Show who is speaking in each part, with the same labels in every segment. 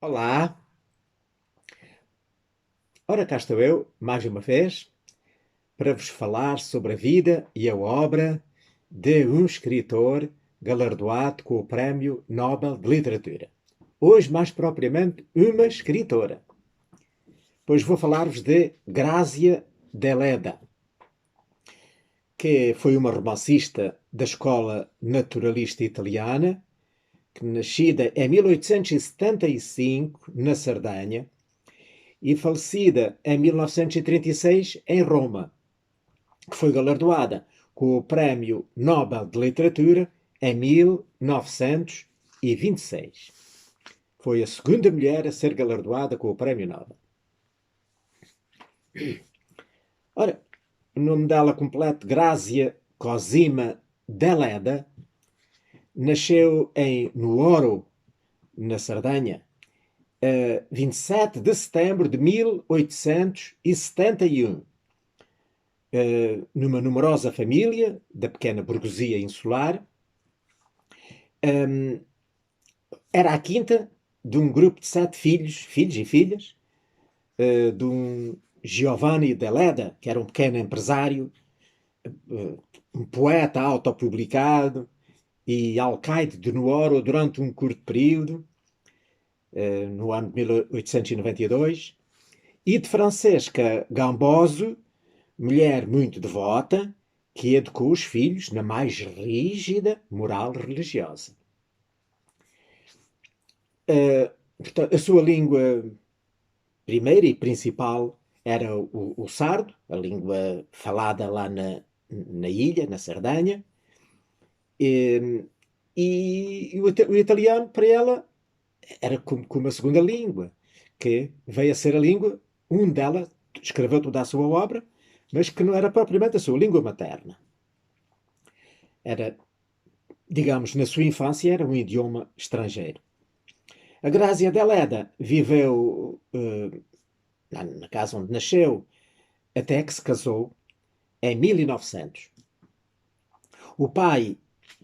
Speaker 1: Olá, ora cá estou eu, mais uma vez, para vos falar sobre a vida e a obra de um escritor galardoado com o Prémio Nobel de Literatura. Hoje, mais propriamente, uma escritora. Pois vou falar-vos de Grazia Deledda, que foi uma romancista da escola naturalista italiana, que nascida em 1875 na Sardanha e falecida em 1936 em Roma, que foi galardoada com o Prémio Nobel de Literatura em 1926. Foi a segunda mulher a ser galardoada com o Prémio Nobel. Ora, o nome dela completo, Grazia Cosima Deledda, nasceu em Nuoro, na Sardanha, 27 de setembro de 1871, numa numerosa família da pequena burguesia insular. Era a quinta de um grupo de 7 filhos e filhas, de um Giovanni Deledda, que era um pequeno empresário, um poeta autopublicado e alcaide de Nuoro durante um curto período, no ano de 1892, e de Francesca Gamboso, mulher muito devota, que educou os filhos na mais rígida moral religiosa. Portanto, a sua língua primeira e principal era o sardo, a língua falada lá na ilha, na Sardanha, e o italiano para ela era como uma segunda língua, que veio a ser a língua, dela escreveu toda a sua obra, mas que não era propriamente a sua língua materna. Era, digamos, na sua infância era um idioma estrangeiro. A Grazia Deledda viveu na casa onde nasceu, até que se casou em 1900. O pai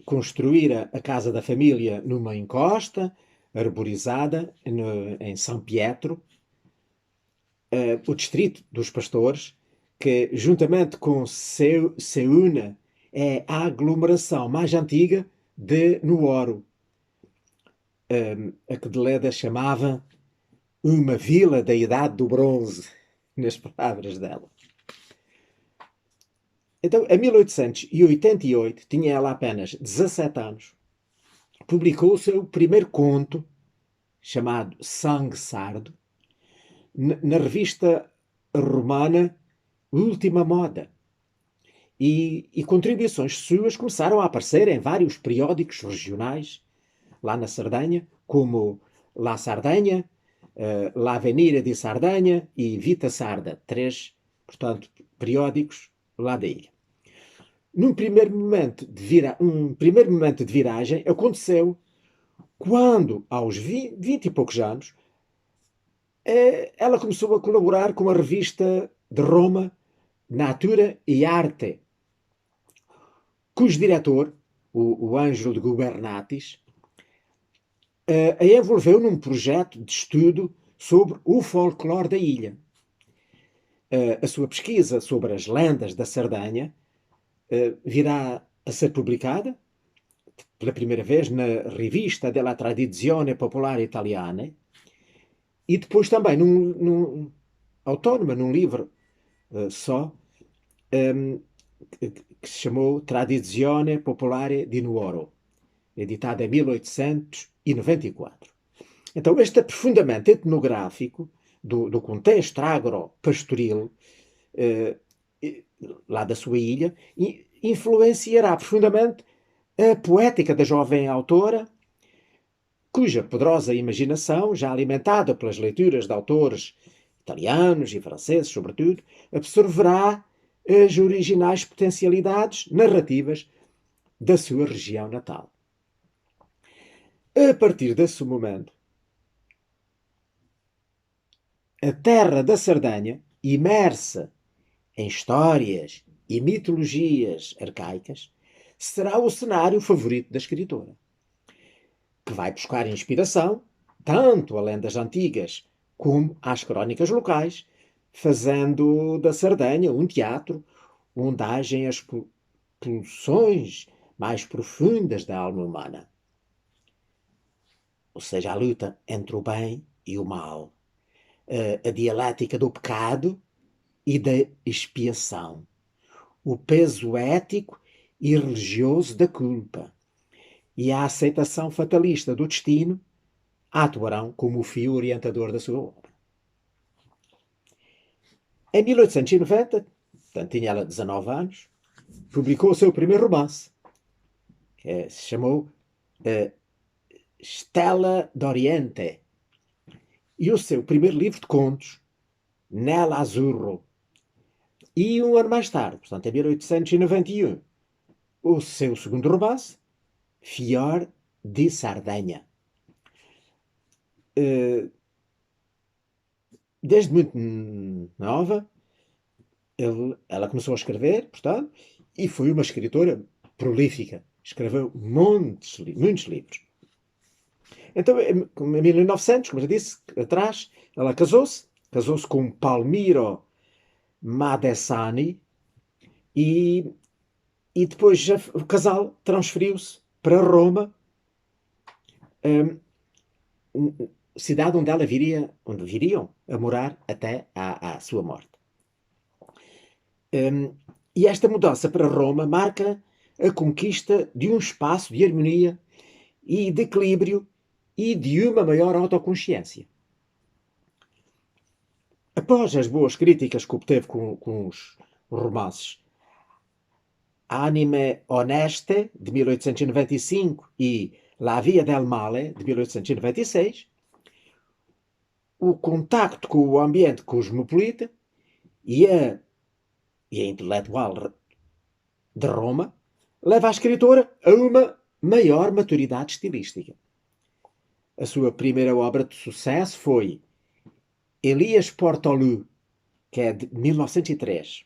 Speaker 1: construíra a casa da família numa encosta arborizada em São Pietro, o distrito dos pastores, que juntamente com Seúna é a aglomeração mais antiga de Nuoro, a que Deledda chamava uma vila da Idade do Bronze, nas palavras dela. Então, em 1888, tinha ela apenas 17 anos, publicou o seu primeiro conto, chamado Sangue Sardo, na revista romana Última Moda. E contribuições suas começaram a aparecer em vários periódicos regionais, lá na Sardanha, como La Sardanha, La Avenida de Sardanha e Vita Sarda, 3, portanto, periódicos lá da ilha. Um primeiro momento de viragem aconteceu quando, aos 20 e poucos anos, ela começou a colaborar com a revista de Roma, Natura e Arte, cujo diretor, o Ângelo de Gubernatis, a envolveu num projeto de estudo sobre o folclore da ilha. A sua pesquisa sobre as lendas da Sardanha virá a ser publicada pela primeira vez na Rivista della Tradizione Popolare Italiana e depois também autónoma, num livro só, que se chamou Tradizione Popolare di Nuoro, editado em 1894. Então, este aprofundamento etnográfico do contexto agro-pastoril lá da sua ilha influenciará profundamente a poética da jovem autora, cuja poderosa imaginação, já alimentada pelas leituras de autores italianos e franceses, sobretudo, absorverá as originais potencialidades narrativas da sua região natal. A partir desse momento, a terra da Sardanha, imersa em histórias e mitologias arcaicas, será o cenário favorito da escritora, que vai buscar inspiração tanto a lendas antigas como às crónicas locais, fazendo da Sardenha um teatro onde agem as pulsões mais profundas da alma humana. Ou seja, a luta entre o bem e o mal, a dialética do pecado e da expiação, o peso ético e religioso da culpa e a aceitação fatalista do destino atuarão como o fio orientador da sua obra. Em 1890, portanto tinha ela 19 anos, publicou o seu primeiro romance, que se chamou Stella d'Oriente, e o seu primeiro livro de contos, Nel Azzurro. E um ano mais tarde, portanto em 1891, o seu segundo romance, Fior di Sardegna. Desde muito nova, ela começou a escrever, portanto, e foi uma escritora prolífica. Escreveu muitos livros. Então, em 1900, como já disse atrás, ela casou-se com Palmiro Madesani e depois o casal transferiu-se para Roma, cidade onde viriam a morar até à sua morte. E esta mudança para Roma marca a conquista de um espaço de harmonia e de equilíbrio e de uma maior autoconsciência. Após as boas críticas que obteve com os romances Anime Honeste, de 1895, e La Via del Male, de 1896, o contacto com o ambiente cosmopolita e a intelectual de Roma leva a escritora a uma maior maturidade estilística. A sua primeira obra de sucesso foi Elias Portaluppi, que é de 1903,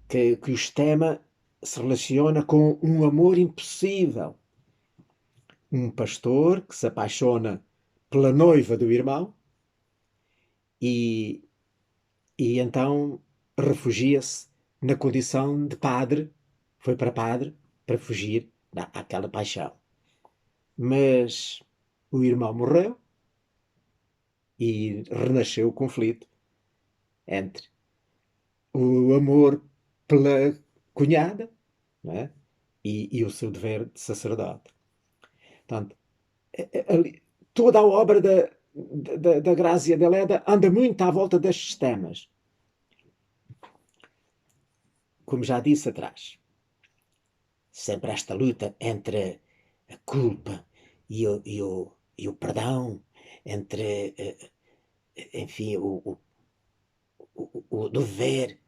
Speaker 1: que o tema se relaciona com um amor impossível. Um pastor que se apaixona pela noiva do irmão e então refugia-se na condição de padre, foi para padre, para fugir daquela paixão. Mas o irmão morreu e renasceu o conflito entre o amor pela cunhada, não é? e o seu dever de sacerdote. Portanto, toda a obra da Grazia Deledda anda muito à volta destes temas. Como já disse atrás, sempre esta luta entre a culpa e o perdão, entre, enfim, o dever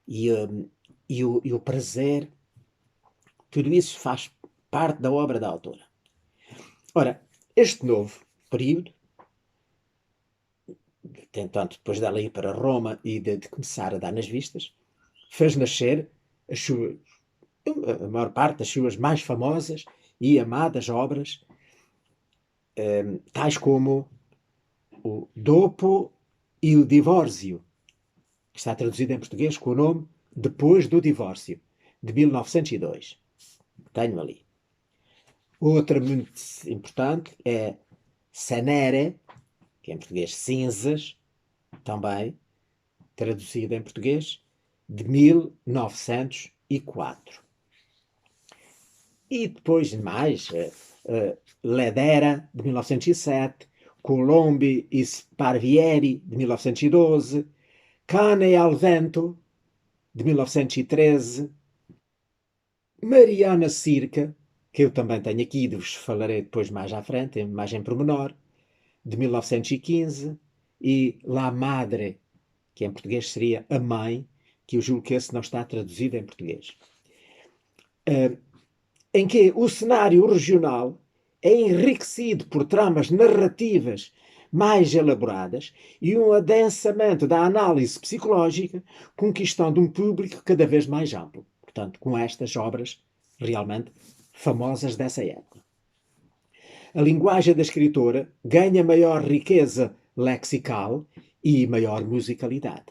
Speaker 1: e o prazer, tudo isso faz parte da obra da autora. Ora, este novo período, tanto depois dela ir para Roma e de começar a dar nas vistas, fez nascer a maior parte das suas mais famosas e amadas obras, tais como o Dopo il Divórcio, que está traduzido em português com o nome Depois do Divórcio, de 1902. Tenho ali. Outra muito importante é Cenere, que em português Cinzas, também traduzida em português, de 1904. E depois mais, Ledera, de 1907, Colombi e Sparvieri, de 1912, Cane al Vento, de 1913, Mariana Circa, que eu também tenho aqui, e vos falarei depois mais à frente, mais em pormenor, de 1915, e La Madre, que em português seria A Mãe, que eu julgo que esse não está traduzido em português. Em que o cenário regional é enriquecido por tramas narrativas mais elaboradas e um adensamento da análise psicológica, conquistando um público cada vez mais amplo. Portanto, com estas obras realmente famosas dessa época. A linguagem da escritora ganha maior riqueza lexical e maior musicalidade.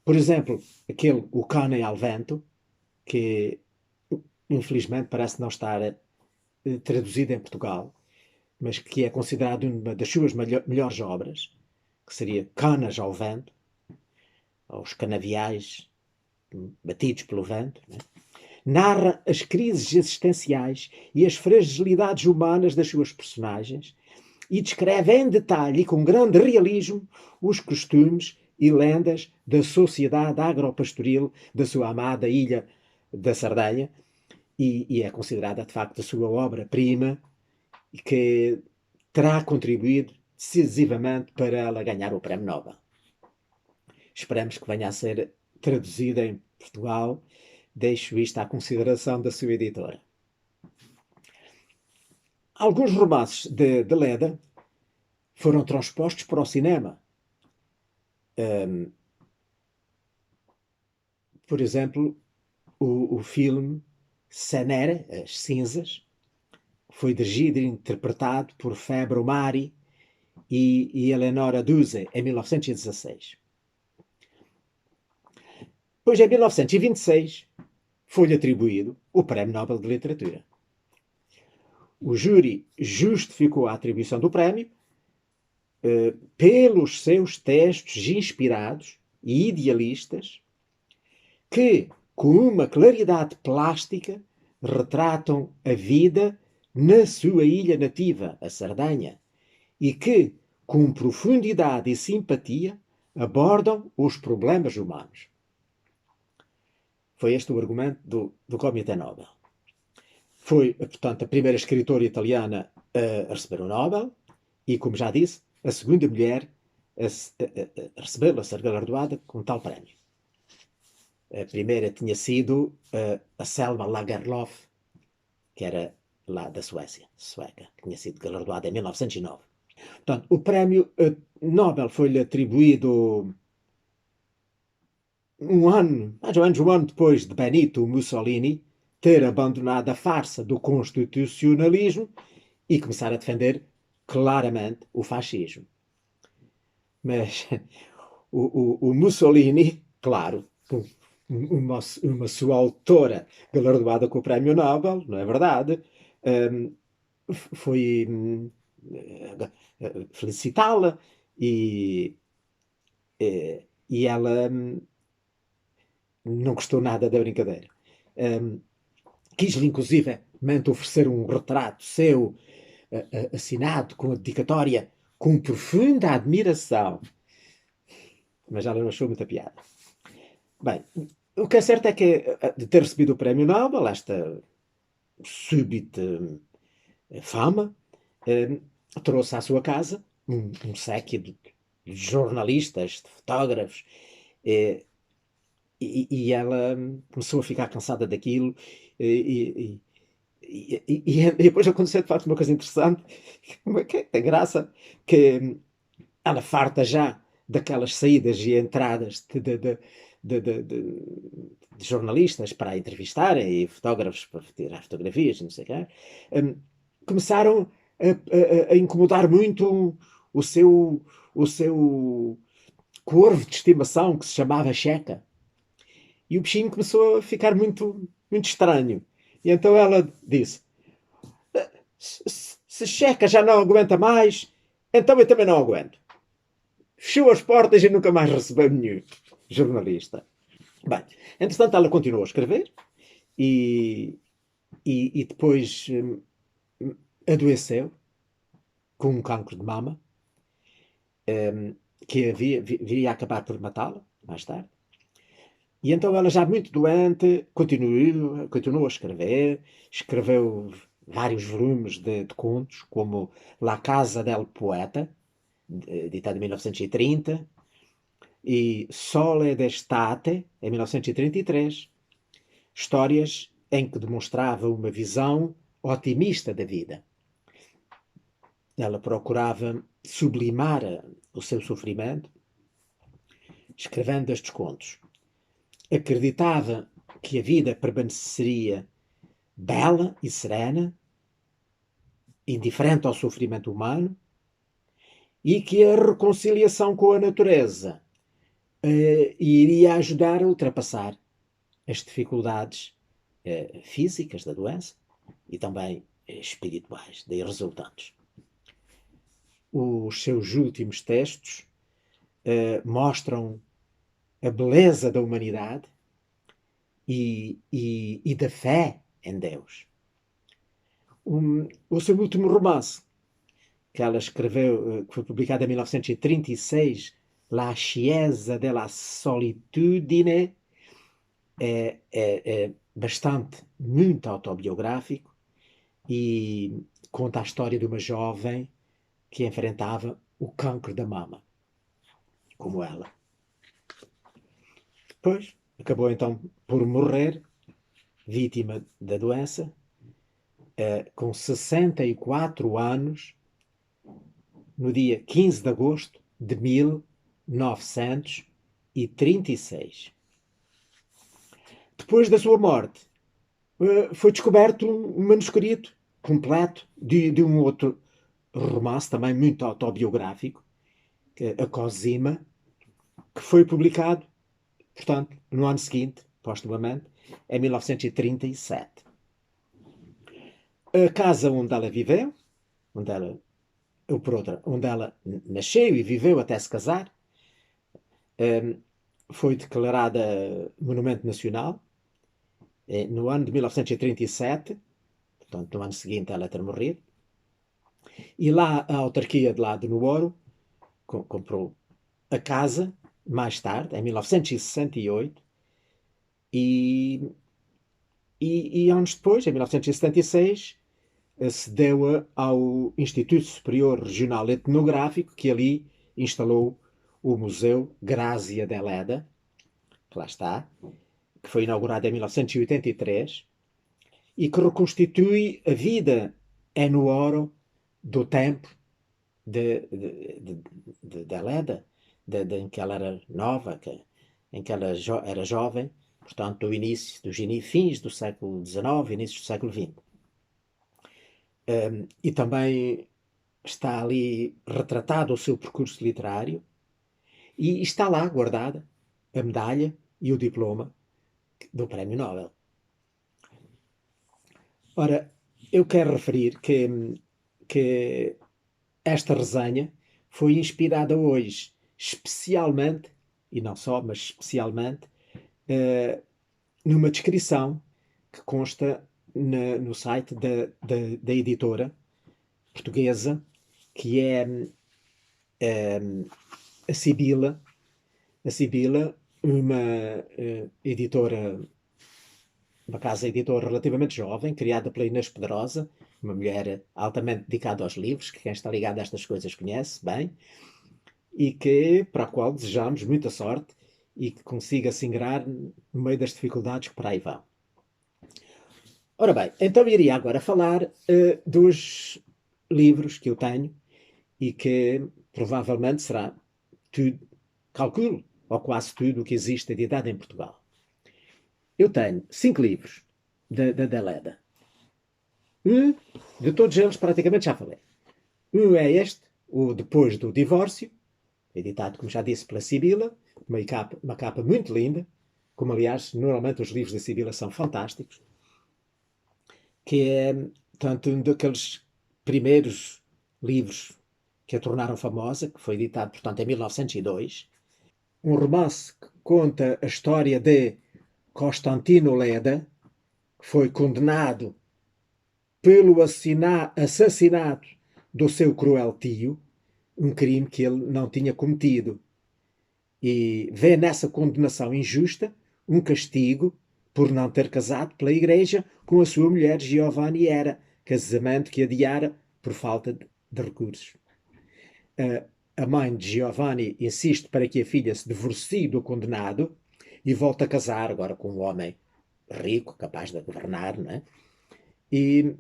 Speaker 1: Por exemplo, O Cane ao Vento, que infelizmente parece não estar traduzido em Portugal, mas que é considerado uma das suas melhores obras, que seria Canas ao Vento, aos canaviais batidos pelo vento, né? Narra as crises existenciais e as fragilidades humanas das suas personagens e descreve em detalhe e com grande realismo os costumes e lendas da sociedade agropastoril da sua amada ilha da Sardenha, e é considerada de facto a sua obra-prima, que terá contribuído decisivamente para ela ganhar o Prémio Nobel. Esperamos que venha a ser traduzida em Portugal. Deixo isto à consideração da sua editora. Alguns romances de Leda foram transpostos para o cinema. Por exemplo, o filme Cenere, As Cinzas, foi dirigido e interpretado por Fabio Mari e Eleonora Duse em 1916. Pois em 1926 foi-lhe atribuído o Prémio Nobel de Literatura. O júri justificou a atribuição do prémio pelos seus textos inspirados e idealistas que, com uma claridade plástica, retratam a vida na sua ilha nativa, a Sardenha, e que, com profundidade e simpatia, abordam os problemas humanos. Foi este o argumento do Comitê Nobel. Foi, portanto, a primeira escritora italiana a receber o Nobel e, como já disse, a segunda mulher a recebê-lo, a ser galardoada com tal prémio. A primeira tinha sido a Selma Lagerlöf, que era lá da Suécia, sueca, que tinha sido galardoada em 1909. Portanto, o prémio Nobel foi-lhe atribuído mais ou menos um ano depois de Benito Mussolini ter abandonado a farsa do constitucionalismo e começar a defender claramente o fascismo. Mas o Mussolini, claro, uma sua autora galardoada com o Prémio Nobel, não é verdade? Foi felicitá-la e ela não gostou nada da brincadeira. Quis-lhe, inclusive, oferecer um retrato seu assinado com a dedicatória com profunda admiração. Mas ela não achou muita piada. Bem, o que é certo é que, de ter recebido o Prémio Nobel, esta súbita fama, trouxe à sua casa um séquio de jornalistas, de fotógrafos, e ela começou a ficar cansada daquilo, e depois aconteceu de facto uma coisa interessante, que tem graça, que ela farta já daquelas saídas e entradas de jornalistas para entrevistarem e fotógrafos para tirar fotografias, não sei o quê, começaram a incomodar muito o seu corvo de estimação, que se chamava Checa. E o bichinho começou a ficar muito, muito estranho. E então ela disse: se Checa já não aguenta mais, então eu também não aguento. Fechou as portas e nunca mais recebeu nenhum jornalista. Bem, entretanto ela continuou a escrever e depois adoeceu com um cancro de mama, que viria a acabar por matá-la mais tarde. E então ela, já muito doente, continuou a escrever, escreveu vários volumes de contos, como La Casa del Poeta, editado em 1930, e Sole d'Estate, em 1933, histórias em que demonstrava uma visão otimista da vida. Ela procurava sublimar o seu sofrimento, escrevendo estes contos. Acreditava que a vida permaneceria bela e serena indiferente ao sofrimento humano e que a reconciliação com a natureza iria ajudar a ultrapassar as dificuldades físicas da doença e também espirituais daí resultantes. Os seus últimos textos mostram a beleza da humanidade e da fé em Deus. O seu último romance, que ela escreveu, que foi publicado em 1936, La Chiesa della Solitudine, é bastante, muito autobiográfico e conta a história de uma jovem que enfrentava o cancro da mama, como ela. Depois, acabou então por morrer, vítima da doença, com 64 anos, no dia 15 de agosto de 1936. Depois da sua morte, foi descoberto um manuscrito completo de um outro romance, também muito autobiográfico, A Cosima, que foi publicado, portanto, no ano seguinte, postumamente, em 1937. A casa onde ela viveu, onde ela nasceu e viveu até se casar, foi declarada Monumento Nacional no ano de 1937, portanto, no ano seguinte ela ter morrido. E lá a autarquia de lá de Nuoro comprou a casa, mais tarde, em 1968, e anos depois, em 1976, cedeu-a ao Instituto Superior Regional Etnográfico, que ali instalou o Museu Grazia Deledda, que lá está, que foi inaugurado em 1983, e que reconstitui a vida em Nuoro do tempo de Leda, em que ela era nova, em que ela era jovem, portanto, do início, dos fins do século XIX, início do século XX. E também está ali retratado o seu percurso literário e está lá guardada a medalha e o diploma do Prémio Nobel. Ora, eu quero referir que esta resenha foi inspirada hoje, especialmente, e não só, mas especialmente, numa descrição que consta no site da editora portuguesa, que é a Sibila, uma editora, uma casa editora relativamente jovem, criada pela Inês Pedrosa, uma mulher altamente dedicada aos livros, que quem está ligado a estas coisas conhece bem, e para a qual desejamos muita sorte e que consiga se ingrar no meio das dificuldades que para aí vão. Ora bem, então iria agora falar dos livros que eu tenho e que provavelmente será tudo, calculo, ou quase tudo o que existe editado em Portugal. Eu tenho 5 livros da Leda. De todos eles praticamente já falei. Um é este, o Depois do Divórcio, editado, como já disse, pela Sibila, uma capa muito linda, como aliás, normalmente os livros da Sibila são fantásticos, que é, tanto um daqueles primeiros livros que a tornaram famosa, que foi editado, portanto, em 1902, um romance que conta a história de Constantino Leda, que foi condenado pelo assassinato do seu cruel tio, um crime que ele não tinha cometido. E vê nessa condenação injusta um castigo por não ter casado pela Igreja com a sua mulher Giovanni Era, casamento que adiara por falta de recursos. A mãe de Giovanni insiste para que a filha se divorcie do condenado e volte a casar agora com um homem rico, capaz de governar, não é? E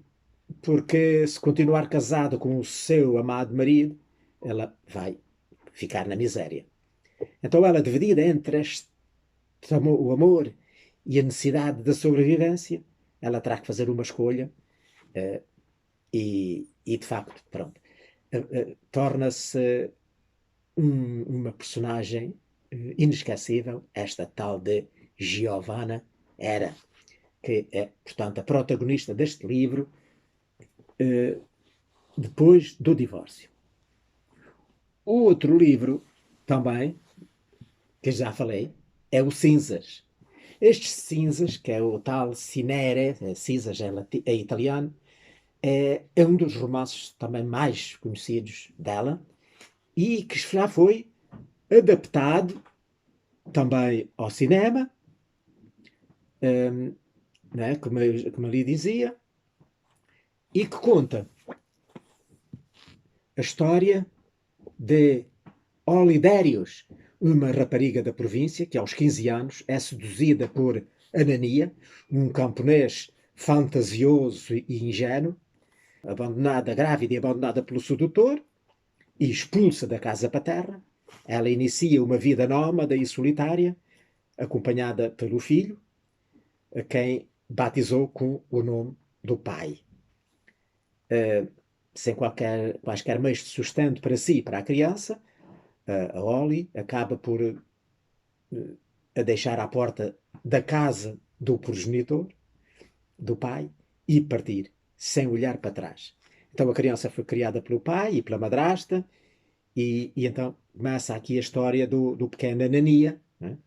Speaker 1: porque se continuar casada com o seu amado marido, ela vai ficar na miséria. Então ela, dividida entre o amor e a necessidade da sobrevivência, ela terá que fazer uma escolha E de facto, pronto, torna-se uma personagem inesquecível, esta tal de Giovanna era, que é, portanto, a protagonista deste livro depois do divórcio. O outro livro, também, que já falei, é o Cinzas. Estes Cinzas, que é o tal Cinere, Cinzas é italiano, é um dos romances também mais conhecidos dela e que já foi adaptado também ao cinema, né, como eu lhe dizia, e que conta a história de Olidérios, uma rapariga da província que aos 15 anos é seduzida por Anania, um camponês fantasioso e ingênuo, abandonada, grávida e abandonada pelo sedutor, e expulsa da casa paterna. Ela inicia uma vida nómada e solitária, acompanhada pelo filho, a quem batizou com o nome do pai. Sem quaisquer meios de sustento para si e para a criança, a Oli acaba por a deixar à porta da casa do progenitor, do pai, e partir, sem olhar para trás. Então a criança foi criada pelo pai e pela madrasta, e então começa aqui a história do pequeno Anania, né?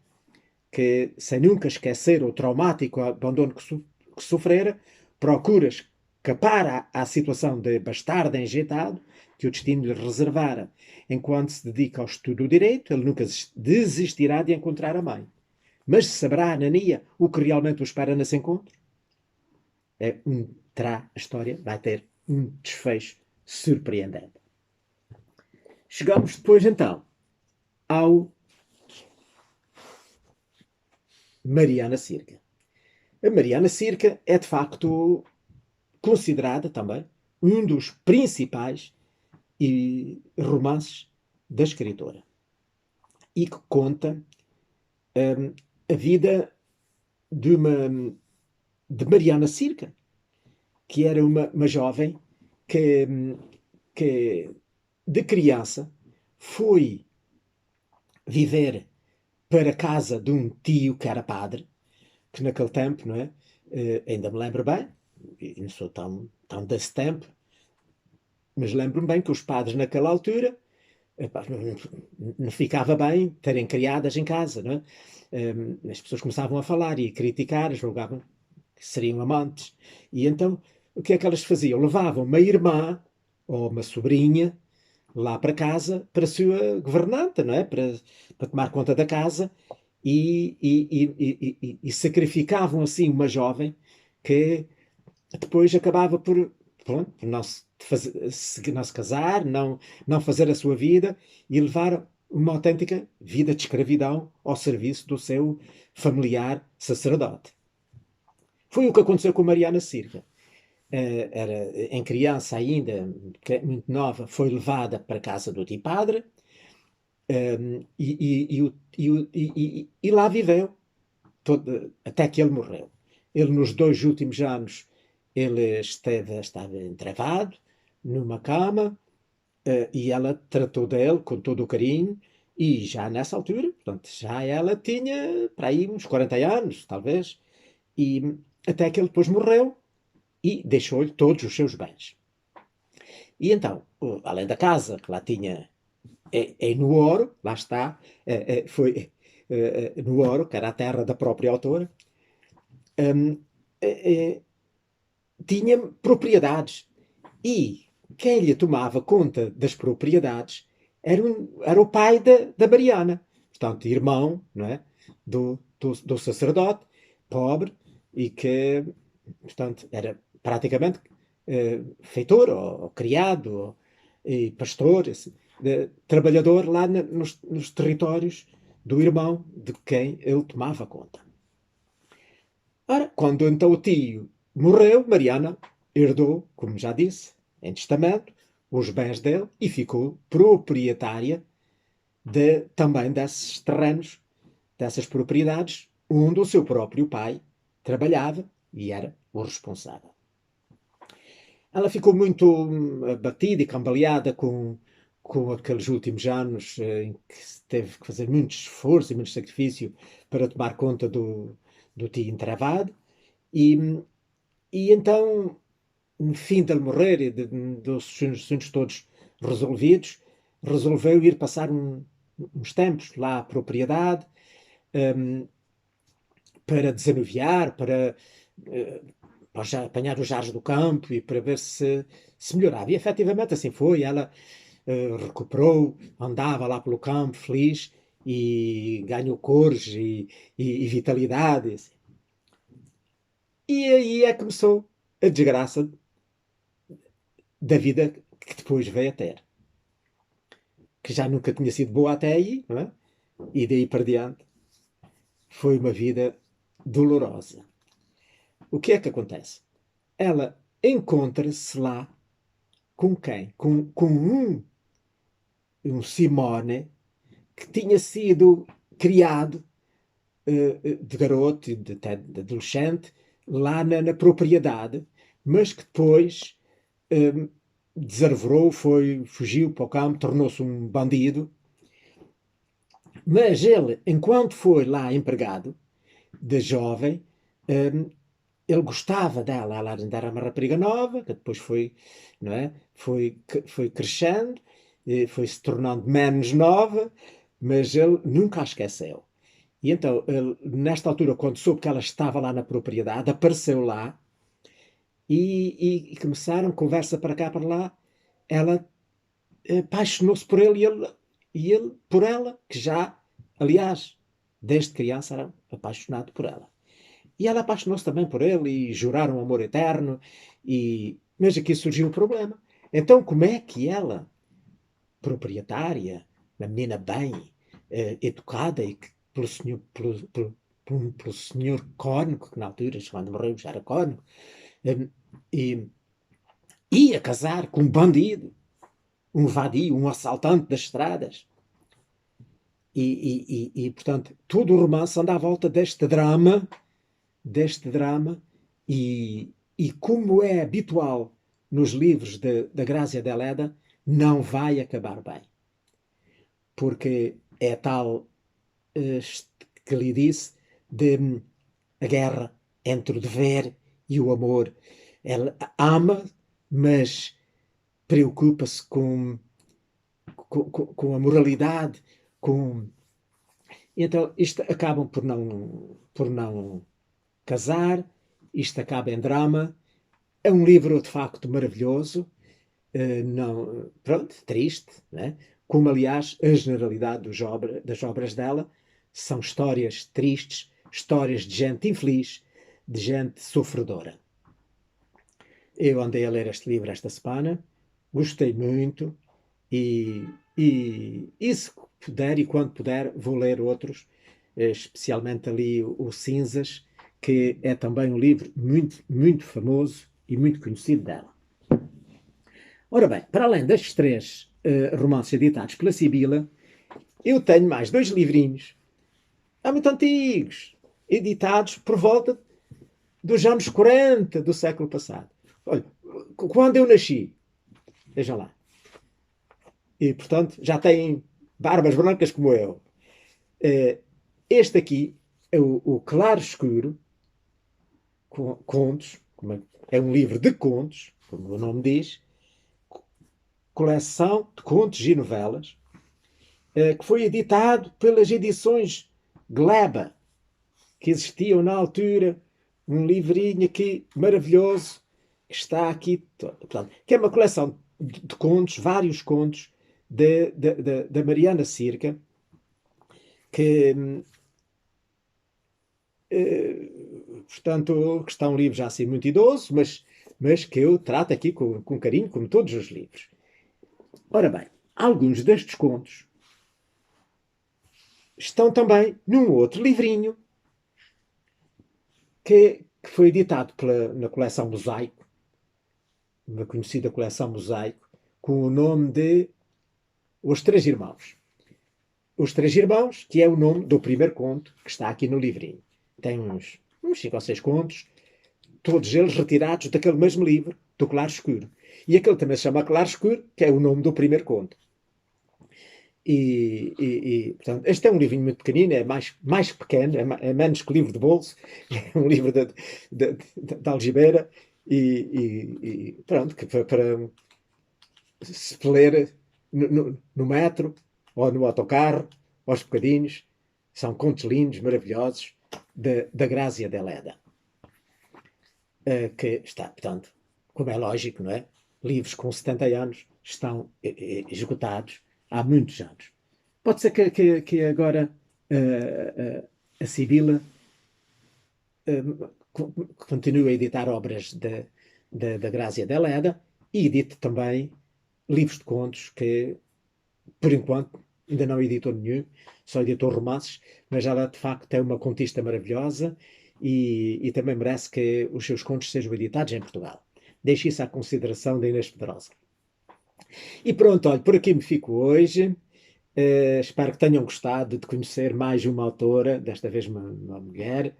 Speaker 1: Que, sem nunca esquecer o traumático abandono que sofrera, procura escapar à situação de bastardo enjeitado que o destino lhe reservara. Enquanto se dedica ao estudo do direito, ele nunca desistirá de encontrar a mãe. Mas saberá Anania o que realmente o espera nesse encontro? A história vai ter um desfecho surpreendente. Chegamos depois então ao Mariana Circa. A Mariana Circa é de facto considerada também um dos principais romances da escritora e que conta a vida de Mariana Circa, que era uma jovem que de criança foi viver para a casa de um tio que era padre, que naquele tempo, não é? Ainda me lembro bem, e não sou tão desse tempo, mas lembro-me bem que os padres naquela altura não ficava bem terem criadas em casa, não é? As pessoas começavam a falar e a criticar, julgavam que seriam amantes. E então, o que é que elas faziam? Levavam uma irmã ou uma sobrinha lá para casa para a sua governanta, não é? Para tomar conta da casa e sacrificavam assim uma jovem que depois acabava por não se casar, não fazer a sua vida e levar uma autêntica vida de escravidão ao serviço do seu familiar sacerdote. Foi o que aconteceu com Mariana Circa. Era em criança ainda, muito nova, foi levada para a casa do tio padre e lá viveu até que ele morreu. Ele, nos 2 últimos anos, ele estava entravado numa cama e ela tratou dele com todo o carinho e já nessa altura, portanto, já ela tinha para aí uns 40 anos, talvez, e até que ele depois morreu e deixou-lhe todos os seus bens. E então, além da casa que lá tinha em Nuoro, lá está, foi Nuoro, que era a terra da própria autora, tinha propriedades. E quem lhe tomava conta das propriedades era o pai da Mariana, portanto, irmão, não é? do sacerdote, pobre, e que, portanto, era praticamente feitor, ou criado, e pastor, trabalhador lá nos territórios do irmão de quem ele tomava conta. Ora, quando então o tio morreu, Mariana herdou, como já disse, em testamento, os bens dele e ficou proprietária também desses terrenos, dessas propriedades, onde o seu próprio pai trabalhava e era o responsável. ela ficou muito abatida e cambaleada com aqueles últimos anos em que se teve que fazer muito esforço e muito sacrifício para tomar conta do tio entravado. E, e então, no fim de ele morrer e dos assuntos todos resolvidos, resolveu ir passar uns tempos lá à propriedade, um, para desanuviar, para apanhar os ares do campo e para ver se melhorava. E efetivamente assim foi. Ela recuperou, andava lá pelo campo feliz e ganhou cores e vitalidade. Assim. E aí é que começou a desgraça da vida que depois veio a ter. Que já nunca tinha sido boa até aí, não é? E daí para diante foi uma vida dolorosa. O que é que acontece? Ela encontra-se lá com quem? Com um Simone que tinha sido criado de garoto e de adolescente lá na propriedade, mas que depois desarvorou, fugiu para o campo, tornou-se um bandido. Mas ele, enquanto foi lá empregado, de jovem, ele gostava dela, ela ainda era uma rapariga nova, que depois foi, não é? Foi crescendo, foi se tornando menos nova, mas ele nunca a esqueceu. E então, ele, nesta altura, quando soube que ela estava lá na propriedade, apareceu lá e começaram conversa para cá, para lá. Ela apaixonou-se por ele e ele por ela, que já, aliás, desde criança era apaixonado por ela. E ela apaixonou-se também por ele e juraram um amor eterno. Mas aqui surgiu um problema. Então, como é que ela, proprietária, uma menina bem educada e que pelo senhor cônego, que na altura, quando morreu, já era cônego, e ia casar com um bandido, um vadio, um assaltante das estradas. Portanto, todo o romance anda à volta deste drama, e como é habitual nos livros da Grazia Deledda, não vai acabar bem. Porque é tal que lhe disse de a guerra entre o dever e o amor. Ela ama, mas preocupa-se com a moralidade, com... Então, isto acabam por não casar, isto acaba em drama. É um livro, de facto, maravilhoso, não, pronto, triste, né? Como, aliás, a generalidade das obras dela são histórias tristes, histórias de gente infeliz, de gente sofredora. Eu andei a ler este livro esta semana, gostei muito e se puder e quando puder vou ler outros, especialmente ali o Cinzas, que é também um livro muito, muito famoso e muito conhecido dela. Ora bem, para além destes três romances editados pela Sibila, eu tenho mais dois livrinhos, muito antigos, editados por volta dos anos 40 do século passado. Olha, quando eu nasci, vejam lá, e portanto já têm barbas brancas como eu. Este aqui é o Claro Escuro, contos, é um livro de contos, como o nome diz, coleção de contos e novelas, que foi editado pelas edições Gleba, que existiam na altura, um livrinho aqui maravilhoso, que está aqui, portanto, que é uma coleção de contos, vários contos, da Mariana Circa, que, portanto, que está um livro já assim muito idoso, mas que eu trato aqui com carinho, como todos os livros. Ora bem, alguns destes contos estão também num outro livrinho que foi editado na coleção Mosaico, uma conhecida coleção Mosaico, com o nome de Os Três Irmãos. Os Três Irmãos, que é o nome do primeiro conto que está aqui no livrinho. Tem uns 5 ou 6 contos, todos eles retirados daquele mesmo livro, do Claro Escuro. E aquele também se chama Claro Escuro, que é o nome do primeiro conto. Portanto, este é um livrinho muito pequenino, é mais pequeno, é menos que livro de bolso, é um livro de algibeira, pronto, que para se ler no metro, ou no autocarro, aos bocadinhos, são contos lindos, maravilhosos, da Grazia Deledda, que está, portanto, como é lógico, não é? Livros com 70 anos estão esgotados há muitos anos. Pode ser que agora a Sibila continue a editar obras da Grazia Deledda e edite também livros de contos que, por enquanto, ainda não editou nenhum, só editou romances, mas ela de facto é uma contista maravilhosa e também merece que os seus contos sejam editados em Portugal. Deixo isso à consideração da Inês Pedrosa. E pronto, olha, por aqui me fico hoje. Espero que tenham gostado de conhecer mais uma autora, desta vez uma mulher,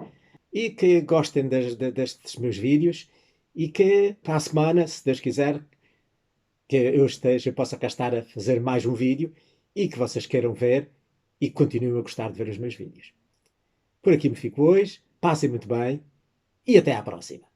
Speaker 1: e que gostem destes meus vídeos e que para a semana, se Deus quiser, que eu possa cá estar a fazer mais um vídeo e que vocês queiram ver e que continuem a gostar de ver os meus vídeos. Por aqui me fico hoje, passem muito bem e até à próxima.